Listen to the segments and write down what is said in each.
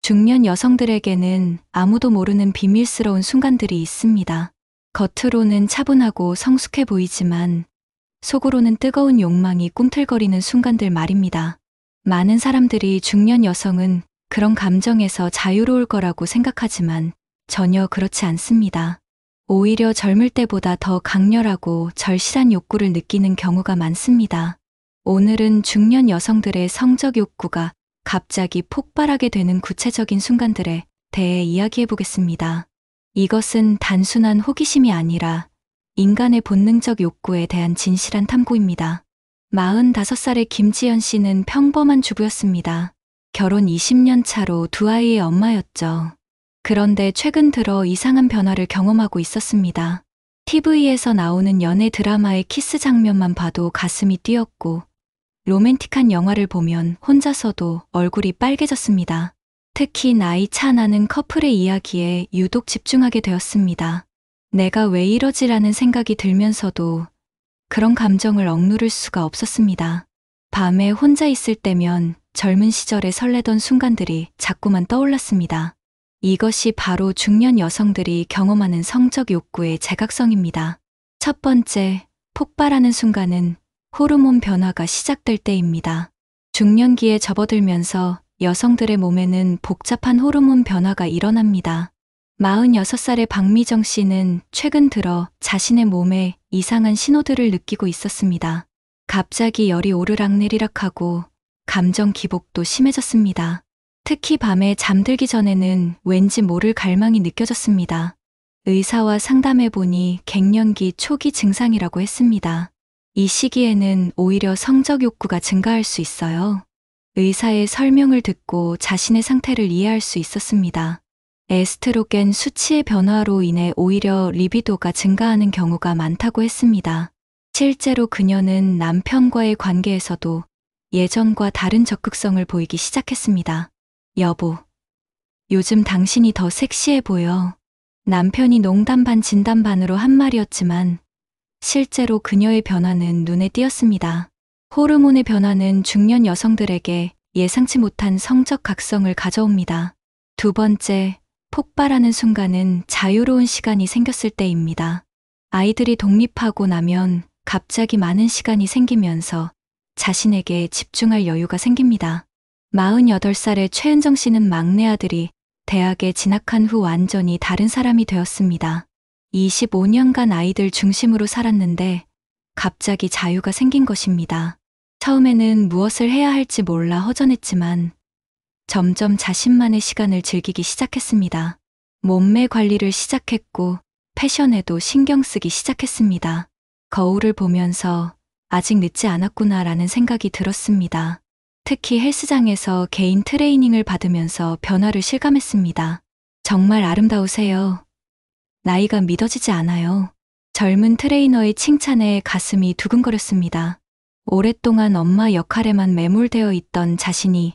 중년 여성들에게는 아무도 모르는 비밀스러운 순간들이 있습니다. 겉으로는 차분하고 성숙해 보이지만 속으로는 뜨거운 욕망이 꿈틀거리는 순간들 말입니다. 많은 사람들이 중년 여성은 그런 감정에서 자유로울 거라고 생각하지만 전혀 그렇지 않습니다. 오히려 젊을 때보다 더 강렬하고 절실한 욕구를 느끼는 경우가 많습니다. 오늘은 중년 여성들의 성적 욕구가 갑자기 폭발하게 되는 구체적인 순간들에 대해 이야기해 보겠습니다. 이것은 단순한 호기심이 아니라 인간의 본능적 욕구에 대한 진실한 탐구입니다. 45살의 김지연 씨는 평범한 주부였습니다. 결혼 20년 차로 두 아이의 엄마였죠. 그런데 최근 들어 이상한 변화를 경험하고 있었습니다. TV에서 나오는 연애 드라마의 키스 장면만 봐도 가슴이 뛰었고 로맨틱한 영화를 보면 혼자서도 얼굴이 빨개졌습니다. 특히 나이 차 나는 커플의 이야기에 유독 집중하게 되었습니다. 내가 왜 이러지라는 생각이 들면서도 그런 감정을 억누를 수가 없었습니다. 밤에 혼자 있을 때면 젊은 시절에 설레던 순간들이 자꾸만 떠올랐습니다. 이것이 바로 중년 여성들이 경험하는 성적 욕구의 제각성입니다. 첫 번째, 폭발하는 순간은 호르몬 변화가 시작될 때입니다. 중년기에 접어들면서 여성들의 몸에는 복잡한 호르몬 변화가 일어납니다. 46살의 박미정 씨는 최근 들어 자신의 몸에 이상한 신호들을 느끼고 있었습니다. 갑자기 열이 오르락내리락하고 감정 기복도 심해졌습니다. 특히 밤에 잠들기 전에는 왠지 모를 갈망이 느껴졌습니다. 의사와 상담해보니 갱년기 초기 증상이라고 했습니다. 이 시기에는 오히려 성적 욕구가 증가할 수 있어요. 의사의 설명을 듣고 자신의 상태를 이해할 수 있었습니다. 에스트로겐 수치의 변화로 인해 오히려 리비도가 증가하는 경우가 많다고 했습니다. 실제로 그녀는 남편과의 관계에서도 예전과 다른 적극성을 보이기 시작했습니다. 여보, 요즘 당신이 더 섹시해 보여. 남편이 농담 반 진담 반으로 한 말이었지만 실제로 그녀의 변화는 눈에 띄었습니다. 호르몬의 변화는 중년 여성들에게 예상치 못한 성적 각성을 가져옵니다. 두 번째, 폭발하는 순간은 자유로운 시간이 생겼을 때입니다. 아이들이 독립하고 나면 갑자기 많은 시간이 생기면서 자신에게 집중할 여유가 생깁니다. 48살의 최은정 씨는 막내 아들이 대학에 진학한 후 완전히 다른 사람이 되었습니다. 25년간 아이들 중심으로 살았는데 갑자기 자유가 생긴 것입니다. 처음에는 무엇을 해야 할지 몰라 허전했지만 점점 자신만의 시간을 즐기기 시작했습니다. 몸매 관리를 시작했고 패션에도 신경 쓰기 시작했습니다. 거울을 보면서 아직 늦지 않았구나라는 생각이 들었습니다. 특히 헬스장에서 개인 트레이닝을 받으면서 변화를 실감했습니다. 정말 아름다우세요. 나이가 믿어지지 않아요. 젊은 트레이너의 칭찬에 가슴이 두근거렸습니다. 오랫동안 엄마 역할에만 매몰되어 있던 자신이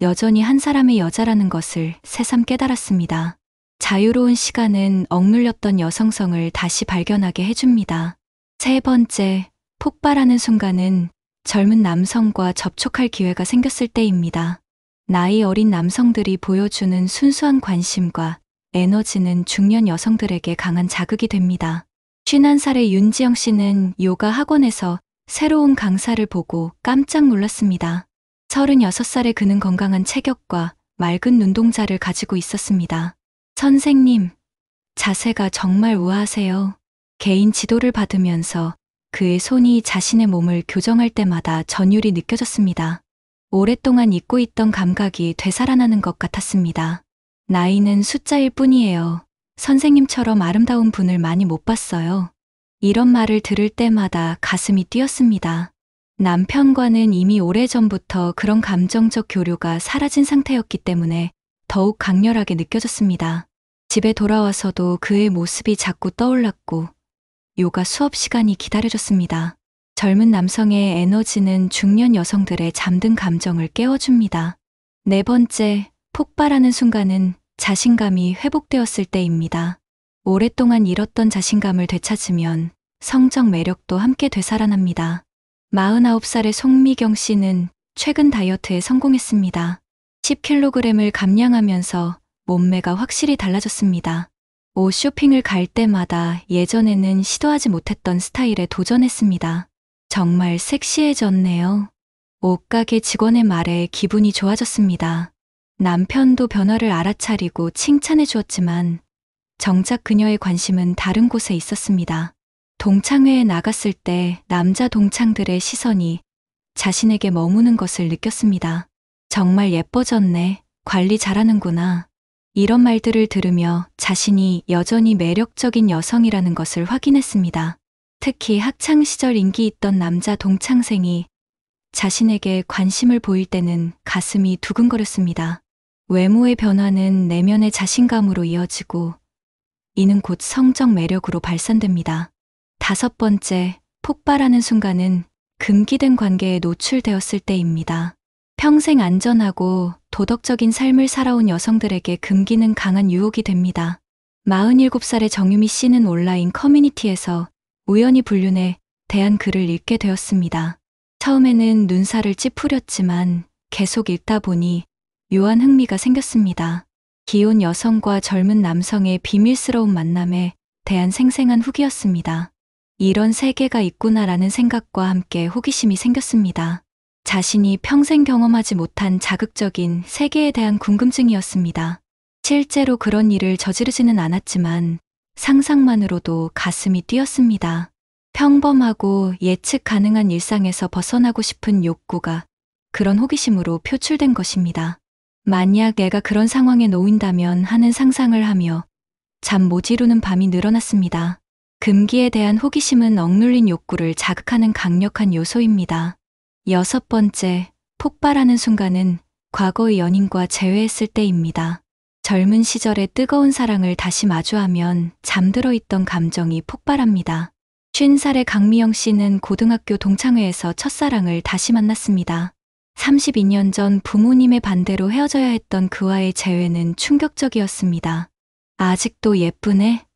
여전히 한 사람의 여자라는 것을 새삼 깨달았습니다. 자유로운 시간은 억눌렸던 여성성을 다시 발견하게 해줍니다. 세 번째, 폭발하는 순간은 젊은 남성과 접촉할 기회가 생겼을 때입니다. 나이 어린 남성들이 보여주는 순수한 관심과 에너지는 중년 여성들에게 강한 자극이 됩니다. 51살의 윤지영 씨는 요가 학원에서 새로운 강사를 보고 깜짝 놀랐습니다. 36살의 그는 건강한 체격과 맑은 눈동자를 가지고 있었습니다. 선생님, 자세가 정말 우아하세요. 개인 지도를 받으면서 그의 손이 자신의 몸을 교정할 때마다 전율이 느껴졌습니다. 오랫동안 잊고 있던 감각이 되살아나는 것 같았습니다. 나이는 숫자일 뿐이에요. 선생님처럼 아름다운 분을 많이 못 봤어요. 이런 말을 들을 때마다 가슴이 뛰었습니다. 남편과는 이미 오래전부터 그런 감정적 교류가 사라진 상태였기 때문에 더욱 강렬하게 느껴졌습니다. 집에 돌아와서도 그의 모습이 자꾸 떠올랐고 요가 수업 시간이 기다려졌습니다. 젊은 남성의 에너지는 중년 여성들의 잠든 감정을 깨워줍니다. 네 번째, 폭발하는 순간은 자신감이 회복되었을 때입니다. 오랫동안 잃었던 자신감을 되찾으면 성적 매력도 함께 되살아납니다. 49살의 송미경 씨는 최근 다이어트에 성공했습니다. 10kg을 감량하면서 몸매가 확실히 달라졌습니다. 옷 쇼핑을 갈 때마다 예전에는 시도하지 못했던 스타일에 도전했습니다. 정말 섹시해졌네요. 옷가게 직원의 말에 기분이 좋아졌습니다. 남편도 변화를 알아차리고 칭찬해 주었지만 정작 그녀의 관심은 다른 곳에 있었습니다. 동창회에 나갔을 때 남자 동창들의 시선이 자신에게 머무는 것을 느꼈습니다. 정말 예뻐졌네. 관리 잘하는구나. 이런 말들을 들으며 자신이 여전히 매력적인 여성이라는 것을 확인했습니다. 특히 학창시절 인기 있던 남자 동창생이 자신에게 관심을 보일 때는 가슴이 두근거렸습니다. 외모의 변화는 내면의 자신감으로 이어지고 이는 곧 성적 매력으로 발산됩니다. 5번째, 폭발하는 순간은 금기된 관계에 노출되었을 때입니다. 평생 안전하고 도덕적인 삶을 살아온 여성들에게 금기는 강한 유혹이 됩니다. 47살의 정유미 씨는 온라인 커뮤니티에서 우연히 불륜에 대한 글을 읽게 되었습니다. 처음에는 눈살을 찌푸렸지만 계속 읽다 보니 묘한 흥미가 생겼습니다. 귀여운 여성과 젊은 남성의 비밀스러운 만남에 대한 생생한 후기였습니다. 이런 세계가 있구나라는 생각과 함께 호기심이 생겼습니다. 자신이 평생 경험하지 못한 자극적인 세계에 대한 궁금증이었습니다. 실제로 그런 일을 저지르지는 않았지만 상상만으로도 가슴이 뛰었습니다. 평범하고 예측 가능한 일상에서 벗어나고 싶은 욕구가 그런 호기심으로 표출된 것입니다. 만약 내가 그런 상황에 놓인다면 하는 상상을 하며 잠 못 이루는 밤이 늘어났습니다. 금기에 대한 호기심은 억눌린 욕구를 자극하는 강력한 요소입니다. 6번째, 폭발하는 순간은 과거의 연인과 재회했을 때입니다. 젊은 시절의 뜨거운 사랑을 다시 마주하면 잠들어 있던 감정이 폭발합니다. 50살의 강미영 씨는 고등학교 동창회에서 첫사랑을 다시 만났습니다. 32년 전 부모님의 반대로 헤어져야 했던 그와의 재회는 충격적이었습니다. 아직도 예쁘네?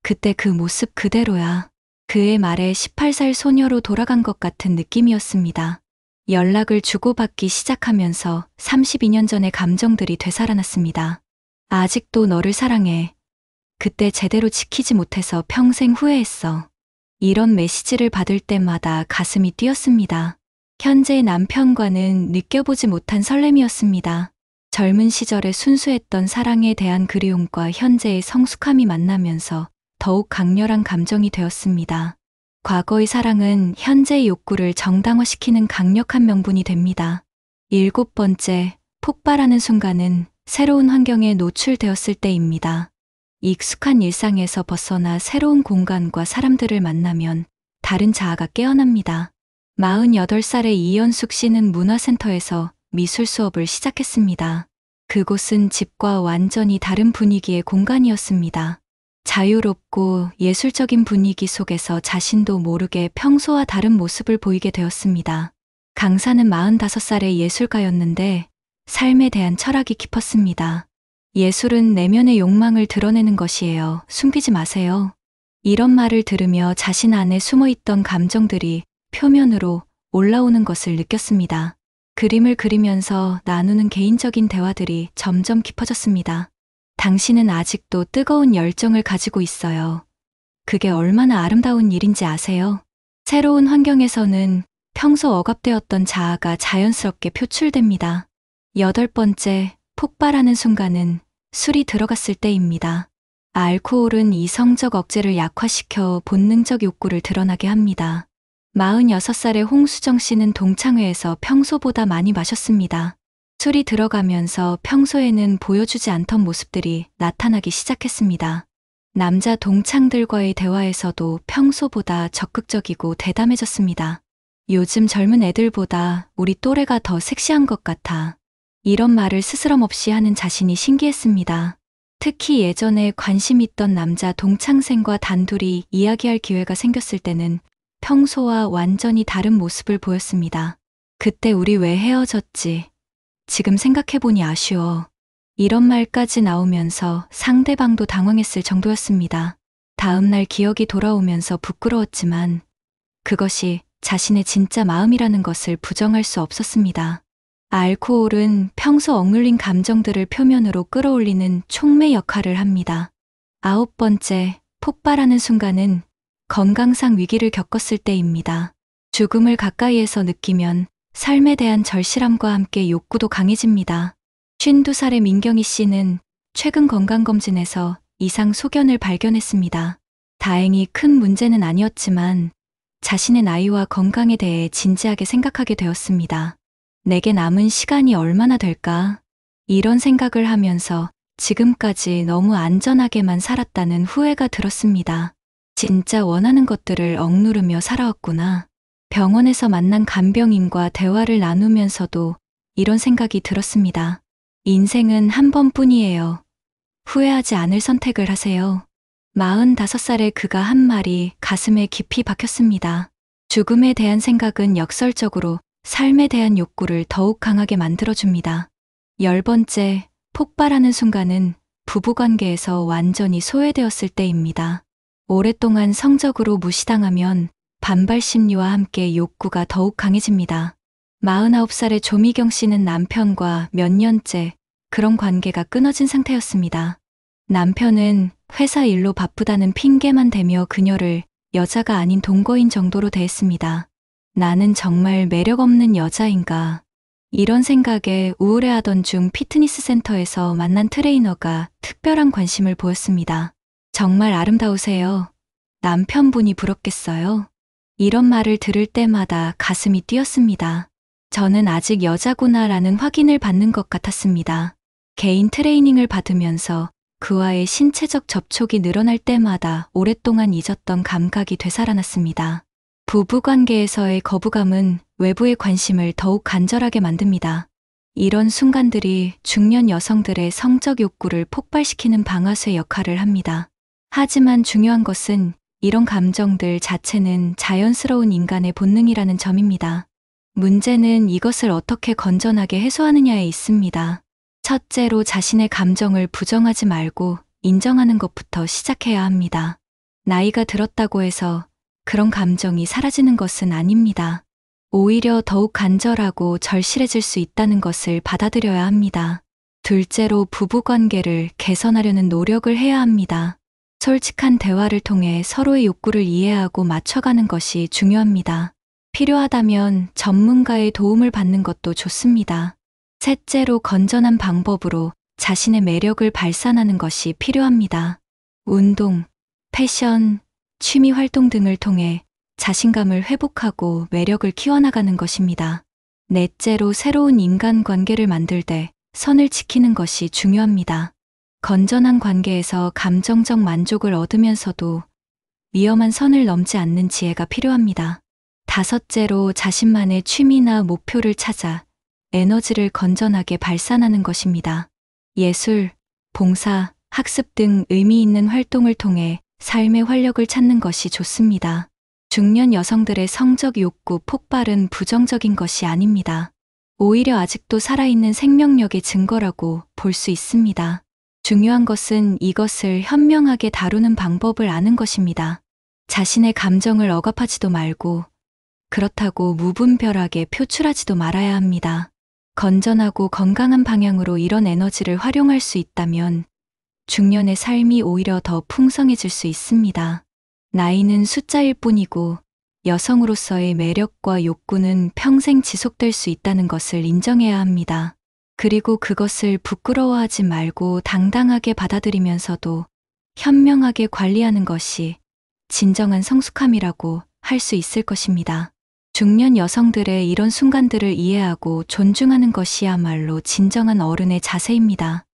그때 그 모습 그대로야. 그의 말에 18살 소녀로 돌아간 것 같은 느낌이었습니다. 연락을 주고받기 시작하면서 32년 전의 감정들이 되살아났습니다. 아직도 너를 사랑해. 그때 제대로 지키지 못해서 평생 후회했어. 이런 메시지를 받을 때마다 가슴이 뛰었습니다. 현재의 남편과는 느껴보지 못한 설렘이었습니다. 젊은 시절의 순수했던 사랑에 대한 그리움과 현재의 성숙함이 만나면서 더욱 강렬한 감정이 되었습니다. 과거의 사랑은 현재의 욕구를 정당화시키는 강력한 명분이 됩니다. 7번째, 폭발하는 순간은 새로운 환경에 노출되었을 때입니다. 익숙한 일상에서 벗어나 새로운 공간과 사람들을 만나면 다른 자아가 깨어납니다. 48살의 이연숙 씨는 문화센터에서 미술 수업을 시작했습니다. 그곳은 집과 완전히 다른 분위기의 공간이었습니다. 자유롭고 예술적인 분위기 속에서 자신도 모르게 평소와 다른 모습을 보이게 되었습니다. 강사는 45살의 예술가였는데 삶에 대한 철학이 깊었습니다. 예술은 내면의 욕망을 드러내는 것이에요. 숨기지 마세요. 이런 말을 들으며 자신 안에 숨어있던 감정들이 표면으로 올라오는 것을 느꼈습니다. 그림을 그리면서 나누는 개인적인 대화들이 점점 깊어졌습니다. 당신은 아직도 뜨거운 열정을 가지고 있어요. 그게 얼마나 아름다운 일인지 아세요? 새로운 환경에서는 평소 억압되었던 자아가 자연스럽게 표출됩니다. 8번째, 폭발하는 순간은 술이 들어갔을 때입니다. 알코올은 이성적 억제를 약화시켜 본능적 욕구를 드러나게 합니다. 46살의 홍수정 씨는 동창회에서 평소보다 많이 마셨습니다. 술이 들어가면서 평소에는 보여주지 않던 모습들이 나타나기 시작했습니다. 남자 동창들과의 대화에서도 평소보다 적극적이고 대담해졌습니다. 요즘 젊은 애들보다 우리 또래가 더 섹시한 것 같아. 이런 말을 스스럼 없이 하는 자신이 신기했습니다. 특히 예전에 관심 있던 남자 동창생과 단둘이 이야기할 기회가 생겼을 때는 평소와 완전히 다른 모습을 보였습니다. 그때 우리 왜 헤어졌지? 지금 생각해보니 아쉬워. 이런 말까지 나오면서 상대방도 당황했을 정도였습니다. 다음날 기억이 돌아오면서 부끄러웠지만 그것이 자신의 진짜 마음이라는 것을 부정할 수 없었습니다. 알코올은 평소 억눌린 감정들을 표면으로 끌어올리는 촉매 역할을 합니다. 9번째, 폭발하는 순간은 건강상 위기를 겪었을 때입니다. 죽음을 가까이에서 느끼면 삶에 대한 절실함과 함께 욕구도 강해집니다. 52살의 민경희 씨는 최근 건강검진에서 이상 소견을 발견했습니다. 다행히 큰 문제는 아니었지만 자신의 나이와 건강에 대해 진지하게 생각하게 되었습니다. 내게 남은 시간이 얼마나 될까? 이런 생각을 하면서 지금까지 너무 안전하게만 살았다는 후회가 들었습니다. 진짜 원하는 것들을 억누르며 살아왔구나. 병원에서 만난 간병인과 대화를 나누면서도 이런 생각이 들었습니다. 인생은 한 번뿐이에요. 후회하지 않을 선택을 하세요. 45살의 그가 한 말이 가슴에 깊이 박혔습니다. 죽음에 대한 생각은 역설적으로 삶에 대한 욕구를 더욱 강하게 만들어줍니다. 10번째, 폭발하는 순간은 부부관계에서 완전히 소외되었을 때입니다. 오랫동안 성적으로 무시당하면 반발 심리와 함께 욕구가 더욱 강해집니다. 49살의 조미경 씨는 남편과 몇 년째 그런 관계가 끊어진 상태였습니다. 남편은 회사 일로 바쁘다는 핑계만 대며 그녀를 여자가 아닌 동거인 정도로 대했습니다. 나는 정말 매력 없는 여자인가. 이런 생각에 우울해하던 중 피트니스 센터에서 만난 트레이너가 특별한 관심을 보였습니다. 정말 아름다우세요. 남편분이 부럽겠어요. 이런 말을 들을 때마다 가슴이 뛰었습니다. 저는 아직 여자구나라는 확인을 받는 것 같았습니다. 개인 트레이닝을 받으면서 그와의 신체적 접촉이 늘어날 때마다 오랫동안 잊었던 감각이 되살아났습니다. 부부관계에서의 거부감은 외부의 관심을 더욱 간절하게 만듭니다. 이런 순간들이 중년 여성들의 성적 욕구를 폭발시키는 방아쇠 역할을 합니다. 하지만 중요한 것은 이런 감정들 자체는 자연스러운 인간의 본능이라는 점입니다. 문제는 이것을 어떻게 건전하게 해소하느냐에 있습니다. 첫째로 자신의 감정을 부정하지 말고 인정하는 것부터 시작해야 합니다. 나이가 들었다고 해서 그런 감정이 사라지는 것은 아닙니다. 오히려 더욱 간절하고 절실해질 수 있다는 것을 받아들여야 합니다. 둘째로 부부관계를 개선하려는 노력을 해야 합니다. 솔직한 대화를 통해 서로의 욕구를 이해하고 맞춰가는 것이 중요합니다. 필요하다면 전문가의 도움을 받는 것도 좋습니다. 셋째로 건전한 방법으로 자신의 매력을 발산하는 것이 필요합니다. 운동, 패션, 취미 활동 등을 통해 자신감을 회복하고 매력을 키워나가는 것입니다. 넷째로 새로운 인간관계를 만들 때 선을 지키는 것이 중요합니다. 건전한 관계에서 감정적 만족을 얻으면서도 위험한 선을 넘지 않는 지혜가 필요합니다. 다섯째로 자신만의 취미나 목표를 찾아 에너지를 건전하게 발산하는 것입니다. 예술, 봉사, 학습 등 의미 있는 활동을 통해 삶의 활력을 찾는 것이 좋습니다. 중년 여성들의 성적 욕구 폭발은 부정적인 것이 아닙니다. 오히려 아직도 살아있는 생명력의 증거라고 볼 수 있습니다. 중요한 것은 이것을 현명하게 다루는 방법을 아는 것입니다. 자신의 감정을 억압하지도 말고 그렇다고 무분별하게 표출하지도 말아야 합니다. 건전하고 건강한 방향으로 이런 에너지를 활용할 수 있다면 중년의 삶이 오히려 더 풍성해질 수 있습니다. 나이는 숫자일 뿐이고 여성으로서의 매력과 욕구는 평생 지속될 수 있다는 것을 인정해야 합니다. 그리고 그것을 부끄러워하지 말고 당당하게 받아들이면서도 현명하게 관리하는 것이 진정한 성숙함이라고 할 수 있을 것입니다. 중년 여성들의 이런 순간들을 이해하고 존중하는 것이야말로 진정한 어른의 자세입니다.